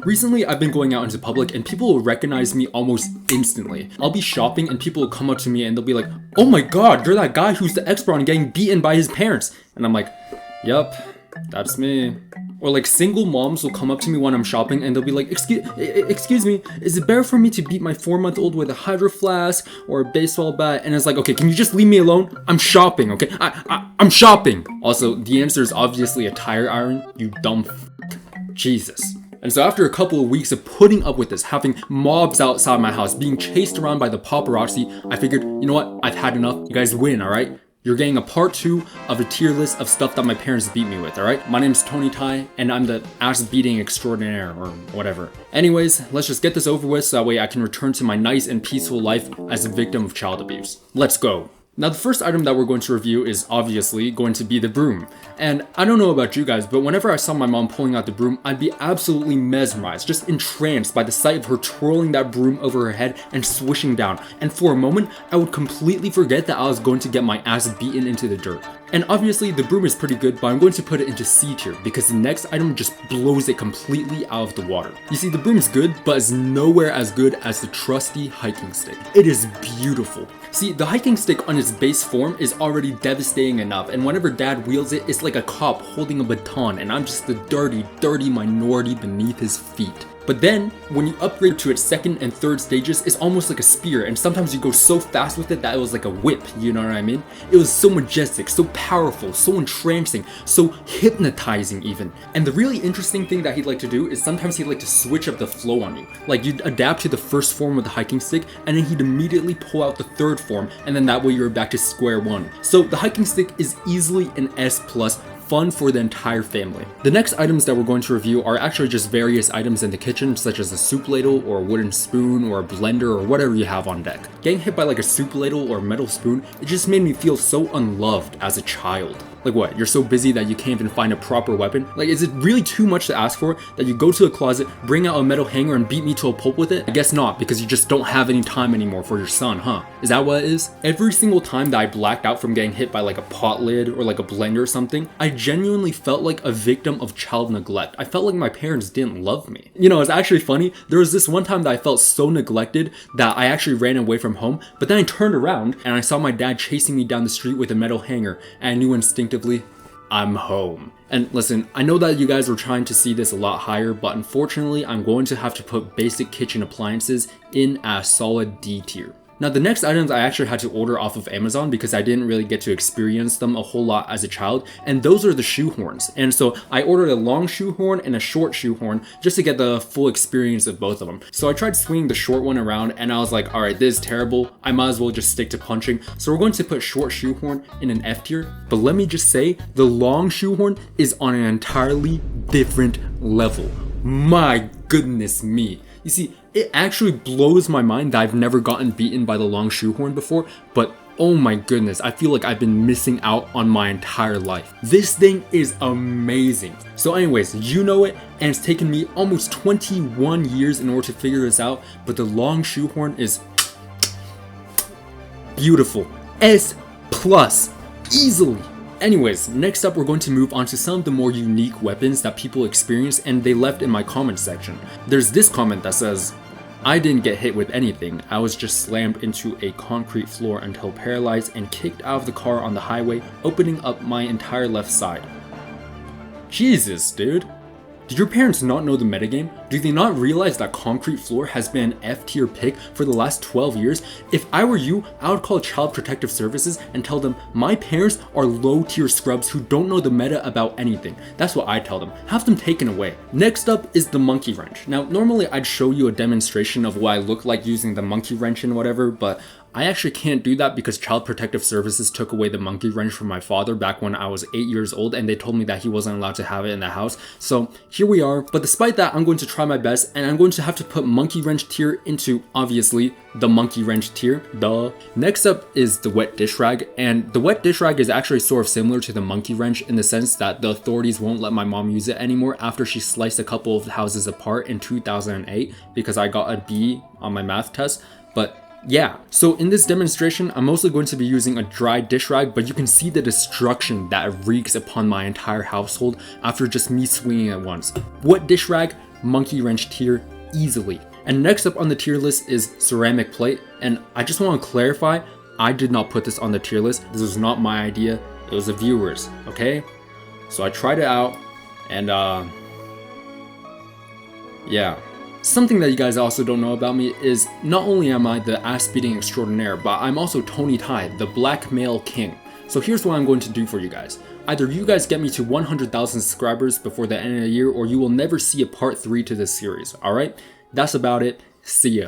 Recently, I've been going out into public and people will recognize me almost instantly. I'll be shopping and people will come up to me and they'll be like, "Oh my god, you're that guy who's the expert on getting beaten by his parents." And I'm like, "Yup, that's me." Or like single moms will come up to me when I'm shopping and they'll be like, excuse me, is it better for me to beat my 4-month-old with a hydro flask or a baseball bat? And it's like, okay, can you just leave me alone? I'm shopping, okay? I'm shopping. Also, the answer is obviously a tire iron, you dumb Jesus. And so after a couple of weeks of putting up with this, having mobs outside my house, being chased around by the paparazzi, I figured, you know what? I've had enough. You guys win, alright? You're getting a part 2 of a tier list of stuff that my parents beat me with, alright? My name's Tony Tai, and I'm the ass beating extraordinaire, or whatever. Anyways, let's just get this over with so that way I can return to my nice and peaceful life as a victim of child abuse. Let's go. Now the first item that we're going to review is obviously going to be the broom. And I don't know about you guys, but whenever I saw my mom pulling out the broom, I'd be absolutely mesmerized, just entranced by the sight of her twirling that broom over her head and swishing down. And for a moment, I would completely forget that I was going to get my ass beaten into the dirt. And obviously the broom is pretty good, but I'm going to put it into C tier because the next item just blows it completely out of the water. You see, the broom is good, but it's nowhere as good as the trusty hiking stick. It is beautiful. See, the hiking stick on its base form is already devastating enough, and whenever dad wields it, it's like a cop holding a baton, and I'm just the dirty minority beneath his feet. But then, when you upgrade to its second and third stages, it's almost like a spear, and sometimes you go so fast with it that it was like a whip, you know what I mean? It was so majestic, so powerful, so entrancing, so hypnotizing even. And the really interesting thing that he'd like to do is sometimes he'd like to switch up the flow on you. Like you'd adapt to the first form of the hiking stick, and then he'd immediately pull out the third form, and then that way you're back to square one. So the hiking stick is easily an S+, fun for the entire family. The next items that we're going to review are actually just various items in the kitchen, such as a soup ladle or a wooden spoon or a blender or whatever you have on deck. Getting hit by like a soup ladle or a metal spoon, it just made me feel so unloved as a child. Like what, you're so busy that you can't even find a proper weapon? Like, is it really too much to ask for that you go to a closet, bring out a metal hanger and beat me to a pulp with it? I guess not, because you just don't have any time anymore for your son, huh? Is that what it is? Every single time that I blacked out from getting hit by like a pot lid or like a blender or something, I genuinely felt like a victim of child neglect. I felt like my parents didn't love me. You know, it's actually funny. There was this one time that I felt so neglected that I actually ran away from home, but then I turned around and I saw my dad chasing me down the street with a metal hanger, and I knew instinctively, I'm home. And listen, I know that you guys were trying to see this a lot higher, but unfortunately, I'm going to have to put basic kitchen appliances in a solid D tier. Now the next items I actually had to order off of Amazon because I didn't really get to experience them a whole lot as a child, and those are the shoehorns. And so I ordered a long shoehorn and a short shoehorn just to get the full experience of both of them. So I tried swinging the short one around and I was like, alright, this is terrible. I might as well just stick to punching. So we're going to put short shoehorn in an F tier. But let me just say, the long shoehorn is on an entirely different level. My goodness me. You see, it actually blows my mind that I've never gotten beaten by the long shoehorn before, but oh my goodness, I feel like I've been missing out on my entire life. This thing is amazing. So anyways, you know it, and it's taken me almost 21 years in order to figure this out, but the long shoehorn is beautiful. S+, easily. Anyways, next up we're going to move on to some of the more unique weapons that people experience and they left in my comment section. There's this comment that says, I didn't get hit with anything, I was just slammed into a concrete floor until paralyzed and kicked out of the car on the highway, opening up my entire left side. Jesus, dude. Did your parents not know the metagame? Do they not realize that concrete floor has been an F tier pick for the last 12 years? If I were you, I would call Child Protective Services and tell them my parents are low tier scrubs who don't know the meta about anything. That's what I tell them. Have them taken away. Next up is the monkey wrench. Now, normally I'd show you a demonstration of what I look like using the monkey wrench and whatever, but I actually can't do that because Child Protective Services took away the monkey wrench from my father back when I was 8 years old, and they told me that he wasn't allowed to have it in the house. So here we are, but despite that, I'm going to try my best, and I'm going to have to put monkey wrench tier into, obviously, the monkey wrench tier, duh. Next up is the wet dish rag, and the wet dish rag is actually sort of similar to the monkey wrench in the sense that the authorities won't let my mom use it anymore after she sliced a couple of houses apart in 2008 because I got a B on my math test, but yeah, so in this demonstration, I'm mostly going to be using a dry dish rag, but you can see the destruction that it wreaks upon my entire household after just me swinging it once. Wet dish rag, monkey wrench tier easily. And next up on the tier list is ceramic plate, and I just want to clarify, I did not put this on the tier list. This was not my idea, it was the viewers, okay? So I tried it out, and yeah. Something that you guys also don't know about me is not only am I the ass beating extraordinaire, but I'm also Tony Tai, the black male king. So here's what I'm going to do for you guys. Either you guys get me to 100,000 subscribers before the end of the year, or you will never see a part 3 to this series, alright? That's about it. See ya.